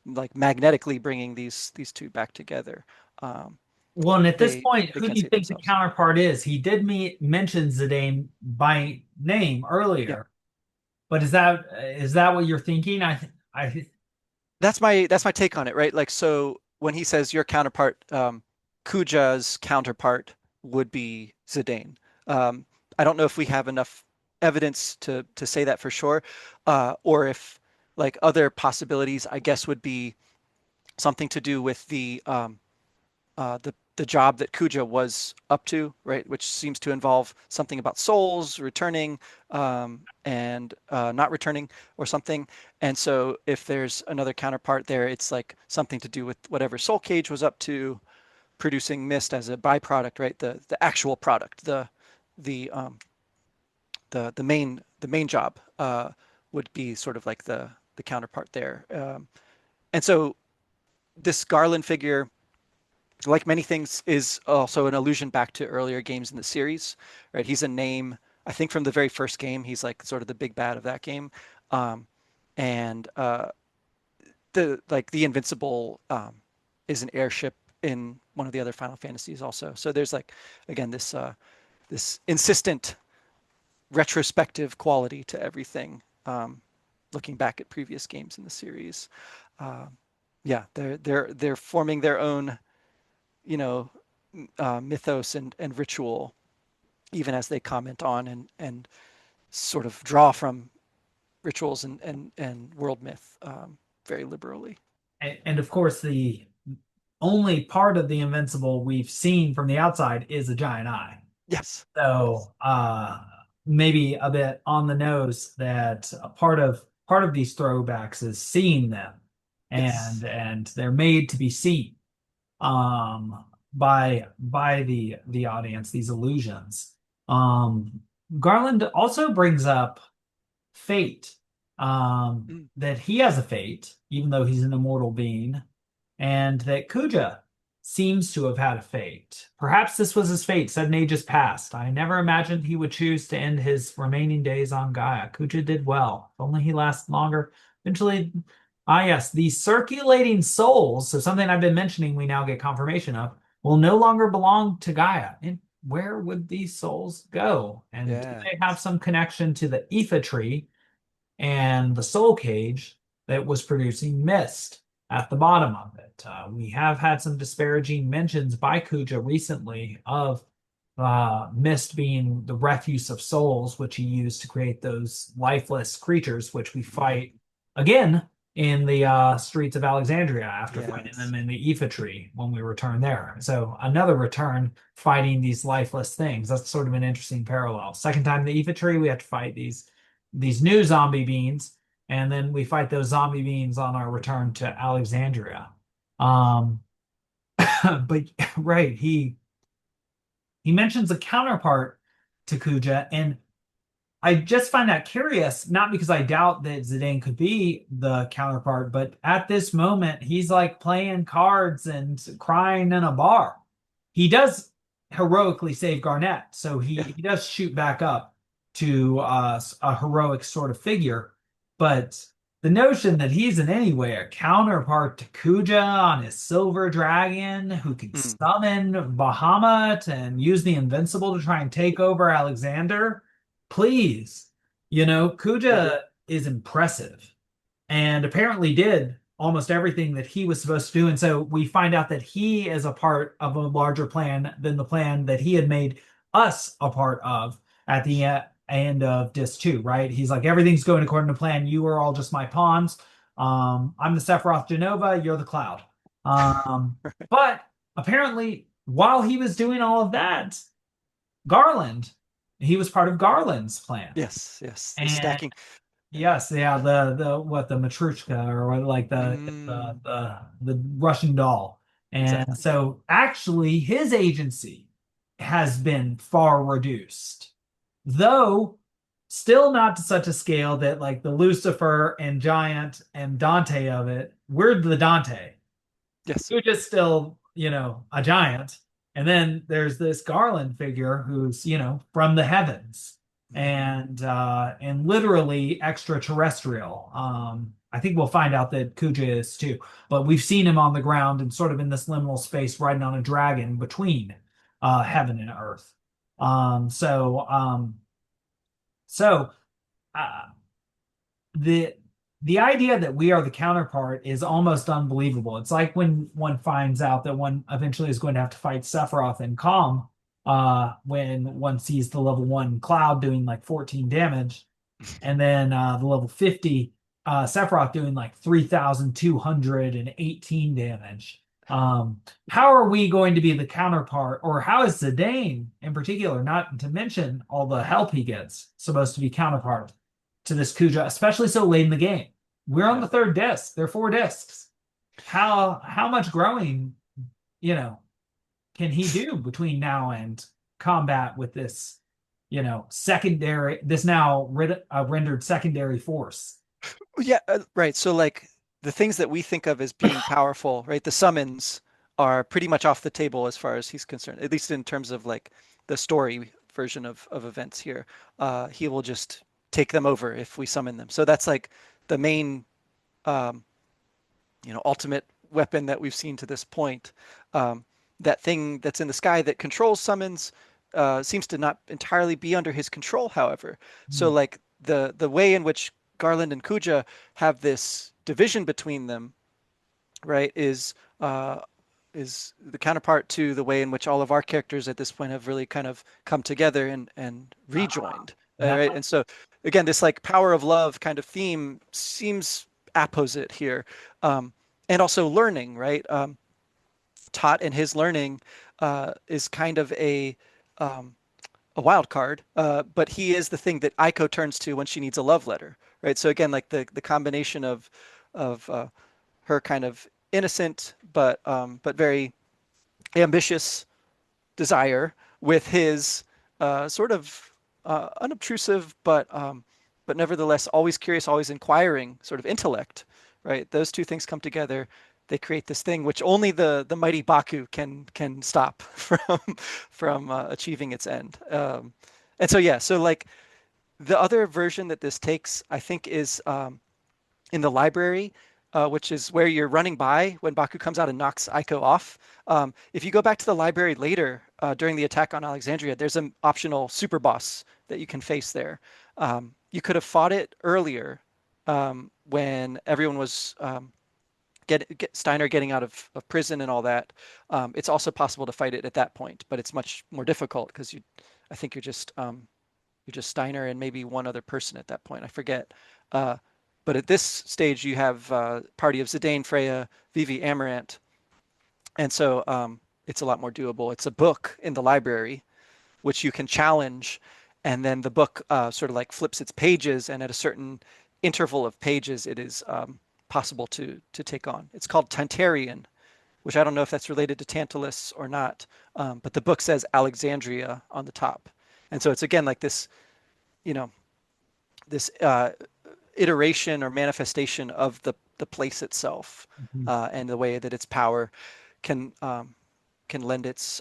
like magnetically bringing these two back together. Um, Well, and at this they point, they who do can't you save think the themselves. counterpart is? He did mention Zidane by name Yeah. earlier, but is that what you're thinking? I That's my take on it, right? Like, so when he says your counterpart, Kuja's counterpart would be Zidane. Um, I don't know if we have enough evidence to say that for sure, or if like other possibilities, I guess, would be something to do with the job that Kuja was up to, right? Which seems to involve something about souls returning and not returning or something. And so if there's another counterpart there, it's like something to do with whatever Soul Cage was up to, producing mist as a byproduct, right? The actual product, the the main job would be sort of like the counterpart there. And so this Garland figure, like many things, is also an allusion back to earlier games in the series, right? He's a name, I think, from the very first game. He's like sort of the big bad of that game, um, and the Invincible is an airship in one of the other Final Fantasies also. So there's like again this insistent retrospective quality to everything, looking back at previous games in the series. Uh, yeah, they're forming their own you know, mythos and ritual, even as they comment on and sort of draw from rituals and world myth very liberally. and of course the only part of the Invincible we've seen from the outside is a giant eye. Yes, yes, So maybe a bit on the nose that a part of these throwbacks is seeing them, and yes. and they're made to be seen by the audience, these illusions. Garland also brings up fate, Mm. that he has a fate, even though he's an immortal being, and that Kuja seems to have had a fate. Perhaps this was his fate, sudden ages past. I never imagined he would choose to end his remaining days on Gaia. Kuja did well. If only he lasts longer. Eventually, yes, the circulating souls, so something I've been mentioning, we now get confirmation of, will no longer belong to Gaia. where would these souls go? And do Yeah. they have some connection to the Aoife tree and the soul cage that was producing mist at the bottom of it? We have had some disparaging mentions by Kuja recently of mist being the refuse of souls, which he used to create those lifeless creatures, which we fight again in the streets of Alexandria after fighting Yes. them in the Aoife tree when we return there. So another return fighting these lifeless things. That's sort of an interesting parallel. Second time the Aoife tree, we have to fight these new zombie beings, and then we fight those zombie beings on our return to Alexandria. Um, but right, he mentions a counterpart to Kuja, and I just find that curious, not because I doubt that Zidane could be the counterpart, but at this moment, he's like playing cards and crying in a bar. He does heroically save Garnett, so he, Yeah. he does shoot back up to a heroic sort of figure. But the notion that he's in any way a counterpart to Kuja on his silver dragon, who can Hmm. summon Bahamut and use the invincible to try and take over Alexander, please. Yeah. Kuja is impressive and apparently did almost everything that he was supposed to do. And so we find out that he is a part of a larger plan than the plan that he had made us a part of at the end of Disc 2, right? He's like, everything's going according to plan. You are all just my pawns. I'm the Sephiroth Genova, you're the Cloud. But apparently, while he was doing all of that, Garland, he was part of Garland's plan. Yes. Yes. The And stacking. Yeah. yes, yeah, the what, the Matryoshka, or what, like Mm, the Russian doll. And exactly. so actually his agency has been far reduced, though still not to such a scale that like the Lucifer and Giant and Dante of it, we're the Dante. Yes. You're just still, a giant. And then there's this Garland figure who's, from the heavens Hmm. and literally extraterrestrial. I think we'll find out that Kuja is too, but we've seen him on the ground and sort of in this liminal space riding on a dragon between heaven and earth. Um, so um, so uh, the the idea that we are the counterpart is almost unbelievable. It's like when one finds out that one eventually is going to have to fight Sephiroth and Calm, when one sees the level 1 Cloud doing like 14 damage, and then the level 50 Sephiroth doing like 3,218 damage. How are we going to be the counterpart, or how is Zidane in particular, not to mention all the help he gets, supposed to be counterpart to this Kuja, especially so late in the game? We're on Yeah. the third disc. There are 4 discs. How much growing, you know, can he do between now and combat with this, this now rendered secondary force? Yeah, right. So like the things that we think of as being powerful, right? The summons are pretty much off the table as far as he's concerned, at least in terms of like the story version of events here. He will just take them over if we summon them. So that's like the main um, ultimate weapon that we've seen to this point. Um, that thing that's in the sky that controls summons seems to not entirely be under his control, however. So like the way in which Garland and Kuja have this division between them, right, is the counterpart to the way in which all of our characters at this point have really kind of come together and Ah, rejoined, that right? And so again, this like power of love kind of theme seems apposite here, um, and also learning, right? Taught in his learning is kind of um, a wild card, but he is the thing that Eiko turns to when she needs a love letter, right? So again, like the combination of her kind of innocent but very ambitious desire with his sort of unobtrusive but nevertheless always curious, always inquiring sort of intellect, right? Those two things come together. They create this thing which only the mighty Baku can stop from achieving its end. And so yeah, so like the other version that this takes, I think, is in the library, which is where you're running by when Baku comes out and knocks Aiko off. If you go back to the library later, during the attack on Alexandria, there's an optional super boss that you can face there. You could have fought it earlier when everyone was Steiner getting out of prison and all that. It's also possible to fight it at that point, but it's much more difficult because I think you're just Steiner and maybe one other person at that point. I forget. Uh, but at this stage, you have party of Zidane, Freya, Vivi, Amarant, and so it's a lot more doable. It's a book in the library which you can challenge, and then the book sort of like flips its pages, and at a certain interval of pages, it is possible to take on. It's called Tantarian, which I don't know if that's related to Tantalus or not, but the book says Alexandria on the top, and so it's again like this, you know, this iteration or manifestation of the place itself, Mhm. and the way that its power can can lend its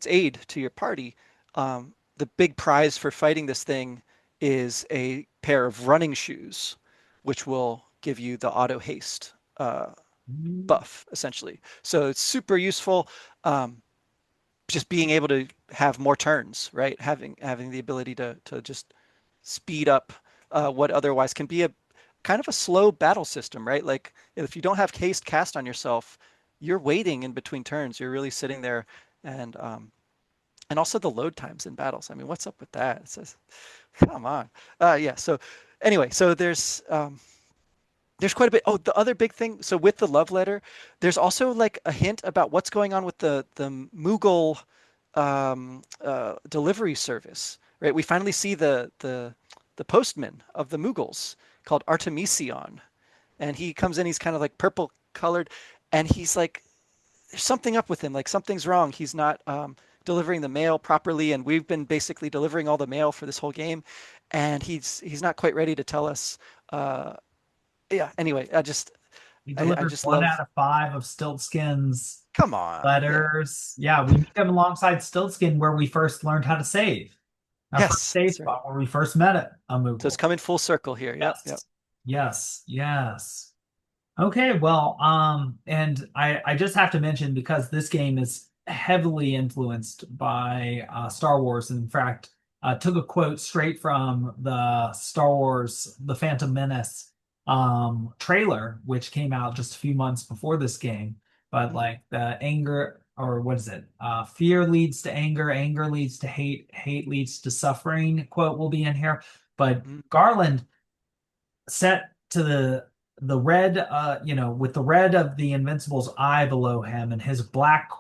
aid to your party. The big prize for fighting this thing is a pair of running shoes, which will give you the auto haste buff essentially. So it's super useful. Um, just being able to have more turns, right? Having the ability to just speed up what otherwise can be a kind of a slow battle system, right? Like if you don't have haste cast on yourself, you're waiting in between turns. You're really sitting there, and and also the load times in battles. I mean, what's up with that? It says, come on. Yeah. So anyway, so there's quite a bit. Oh, the other big thing. So with the love letter, there's also like a hint about what's going on with the Mughal delivery service, right? We finally see the postman of the Mughals called Artemision, and he comes in. He's kind of like purple colored, and he's like, there's something up with him. Like something's wrong. He's not delivering the mail properly, and we've been basically delivering all the mail for this whole game, and he's not quite ready to tell us. Uh, yeah. Anyway, He I delivered just one out love. of five of Stiltskin's Come on. Yeah. letters. Yeah, we meet him alongside Stiltskin where we first learned how to save. Our first Yes, save that's right. spot where we first met a So it's Moogle. coming full circle here. Yep. Yep. Yes. Yes. Yes. Okay, well, and I just have to mention because this game is heavily influenced by Star Wars. And in fact, took a quote straight from the Star Wars The Phantom Menace trailer, which came out just a few months before this game. But Mm-hmm. like the anger, or what is it? Fear leads to anger, anger leads to hate, hate leads to suffering. Quote will be in here. But Mm-hmm. Garland set to the red, with the red of the Invincible's eye below him and his black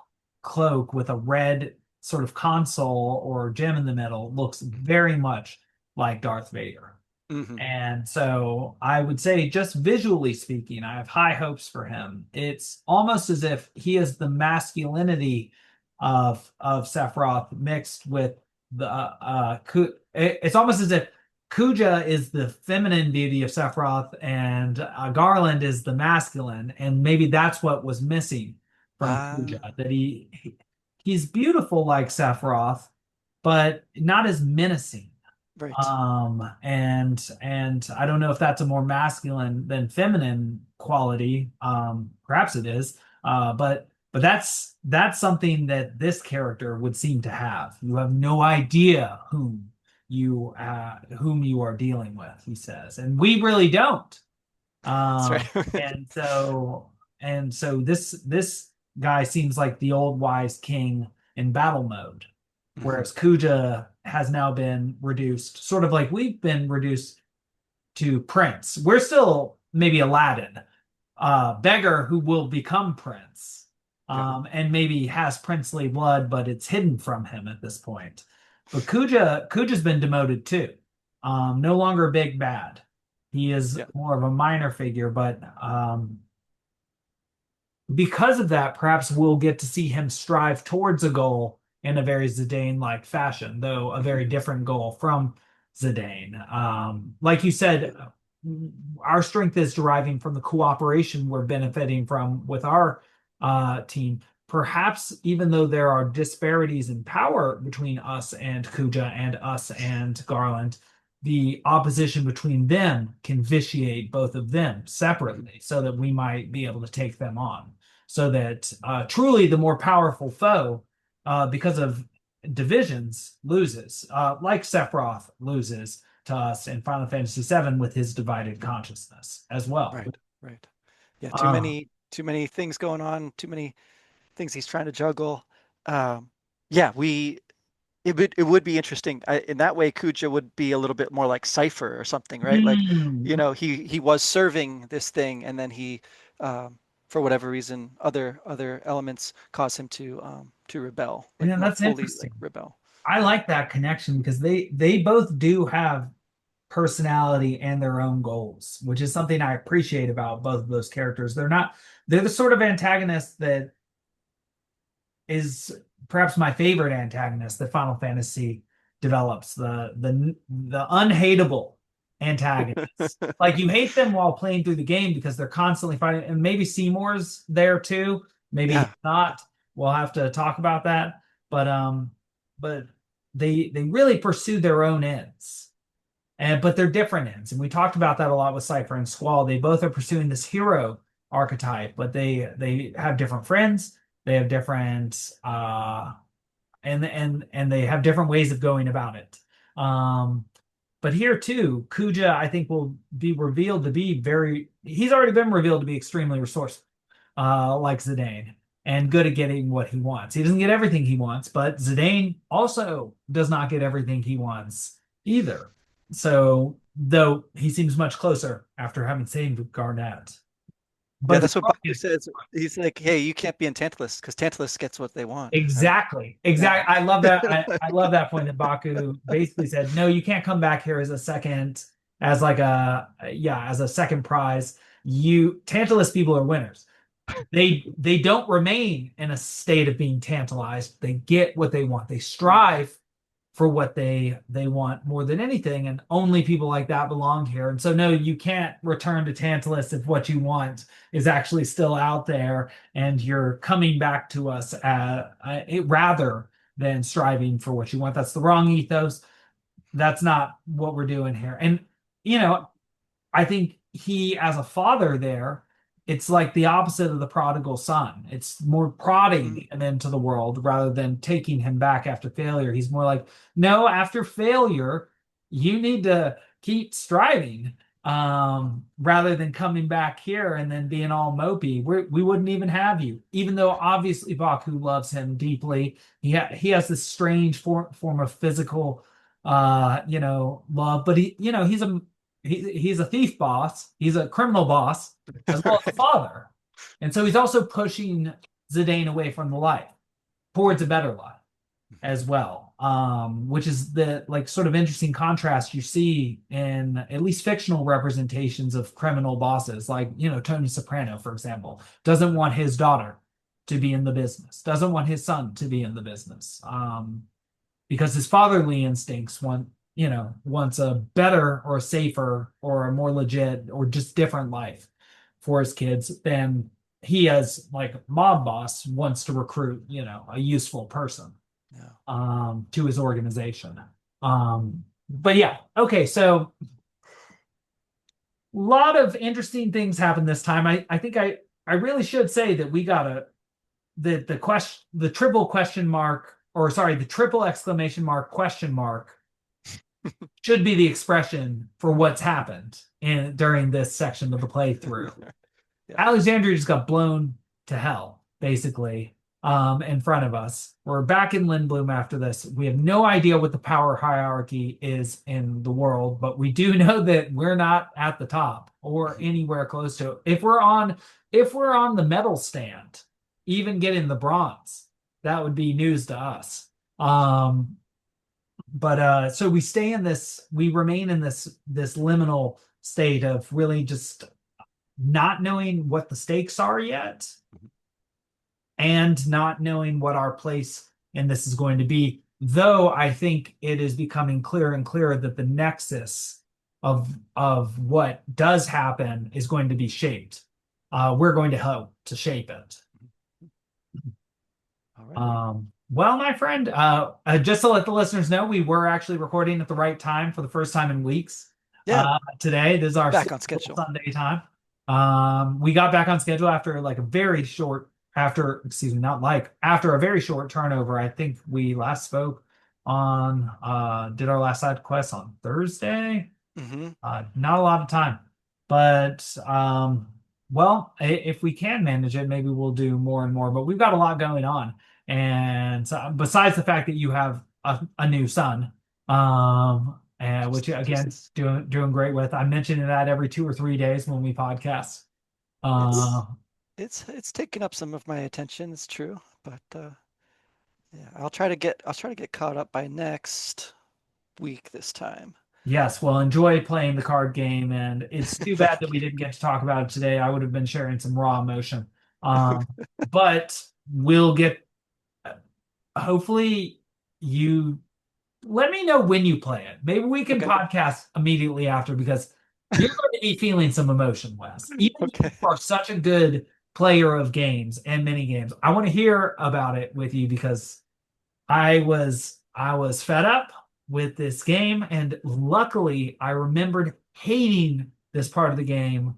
cloak with a red sort of console or gem in the middle looks very much like Darth Vader. Mm-hmm. And so I would say, just visually speaking, I have high hopes for him. It's almost as if he is the masculinity of Sephiroth mixed with the it's almost as if Kuja is the feminine beauty of Sephiroth and Garland is the masculine, and maybe that's what was missing from Ah, Kuja, that he's beautiful like Sephiroth, but not as menacing. right. And I don't know if that's a more masculine than feminine quality. Perhaps it is. But that's something that this character would seem to have. You have no idea whom you are dealing with, he says, and we really don't. That's Um, right. and so and so this guy seems like the old wise king in battle mode, Mm-hmm. whereas Kuja has now been reduced, sort of like we've been reduced to prince. We're still maybe Aladdin, beggar who will become prince, Yep. and maybe has princely blood, but it's hidden from him at this point. But Kuja's been demoted too. No longer a big bad. He is Yep. more of a minor figure, but because of that, perhaps we'll get to see him strive towards a goal in a very Zidane-like fashion, though a very Mm-hmm. different goal from Zidane. Like you said, our strength is deriving from the cooperation we're benefiting from with our team. Perhaps even though there are disparities in power between us and Kuja and us and Garland, the opposition between them can vitiate both of them Mm-hmm. separately so that we might be able to take them on so that truly the more powerful foe because of divisions, loses, like Sephiroth loses to us in Final Fantasy VII with his divided consciousness as well. Right, right. Yeah, Uh, too many things going on, too many things he's trying to juggle. Um, yeah, it would be interesting. In that way, Kuja would be a little bit more like Cypher or something, right? Like, hmm. he was serving this thing, and then for whatever reason, other elements cause him to rebel, like Yeah, more that's fully like interesting. rebel. I like that connection because they both do have personality and their own goals, which is something I appreciate about both of those characters. They're the sort of antagonist that is perhaps my favorite antagonist that Final Fantasy develops, the unhateable antagonists. Like you hate them while playing through the game because they're constantly fighting, and maybe Seymour's there too, maybe Yeah, not. We'll have to talk about that. But they really pursue their own ends. But they're different ends. And we talked about that a lot with Cypher and Squall. They both are pursuing this hero archetype, but they have different friends. They have different and they have different ways of going about it. Um, but here too, Kuja, I think, will be revealed to be he's already been revealed to be extremely resourceful, like Zidane, and good at getting what he wants. He doesn't get everything he wants, but Zidane also does not get everything he wants either. So, though he seems much closer after having saved Garnett. yeah. But the That's what problem Baku says. He's like, hey, you can't be in Tantalus because Tantalus gets what they want, right? exactly. Yeah. Exactly. I love that. I love that point that Baku basically said, no, you can't come back here as a second, as like yeah, as a second prize. Tantalus people are winners. They don't remain in a state of being tantalized. They get what they want. They strive for what they want more than anything, and only people like that belong here. And so, no, you can't return to Tantalus if what you want is actually still out there, and you're coming back to us rather than striving for what you want. That's the wrong ethos. That's not what we're doing here. And you know, I think he, as a father there, it's like the opposite of the prodigal son. It's more prodding Mm. him into the world rather than taking him back after failure. He's more like, no, after failure, you need to keep striving, rather than coming back here and then being all mopey. We wouldn't even have you. Even though obviously Baku loves him deeply, he has this strange form of physical, love. But he's a thief boss. He's a criminal boss as well as a Right. father. And so he's also pushing Zidane away from the life towards a better life as well. Which is the like sort of interesting contrast you see in at least fictional representations of criminal bosses, like Tony Soprano, for example, doesn't want his daughter to be in the business, doesn't want his son to be in the business. Because his fatherly instincts wants a better or a safer or a more legit or just different life for his kids than he, as like mob boss, wants to recruit a useful person Yeah. to his organization. But yeah, okay, so a lot of interesting things happened this time. I think I really should say that we got the triple question mark, or sorry, the triple exclamation mark question mark should be the expression for what's happened during this section of the playthrough. Yeah. Alexandria just got blown to hell, basically, in front of us. We're back in Lindblom after this. We have no idea what the power hierarchy is in the world, but we do know that we're not at the top or anywhere close to it. If we're on the medal stand, even getting the bronze, that would be news to us. But so we remain in this liminal state of really just not knowing what the stakes are yet, and not knowing what our place in this is going to be. Though I think it is becoming clearer and clearer that the nexus of what does happen is going to be shaped. We're going to help to shape it. All right. Well, my friend, just to let the listeners know, we were actually recording at the right time for the first time in weeks. Yeah. Today, this is our Back on schedule. Sunday time. We got back on schedule after like a very short excuse me, not like, after a very short turnover. I think we last spoke on, did our last side quest on Thursday. Hmm. Not a lot of time, but well, if we can manage it, maybe we'll do more and more. But we've got a lot going on, and so, besides the fact that you have a new son, and which again Just doing great with. I'm mentioning that every 2 or 3 days when we podcast. it's Uh, it's taken up some of my attention, it's true, but yeah, I'll try to get caught up by next week this time. yes, well, enjoy playing the card game, and it's too bad that Thank we you. didn't get to talk about it today. I would have been sharing some raw emotion. But we'll get hopefully you let me know when you play it. Maybe we can Okay. podcast immediately after because you're going to be feeling some emotion, Wes. Even though Okay. you are such a good player of games and mini games, I want to hear about it with you because I was fed up with this game, and luckily I remembered hating this part of the game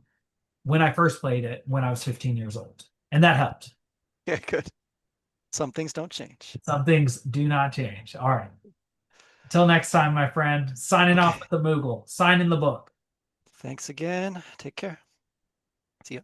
when I first played it when I was 15 years old, and that helped. Yeah, good. Some things don't change. Some things do not change. All right. Until next time, my friend, signing off Okay. with the Moogle. Sign in the book. Thanks again. Take care. See ya.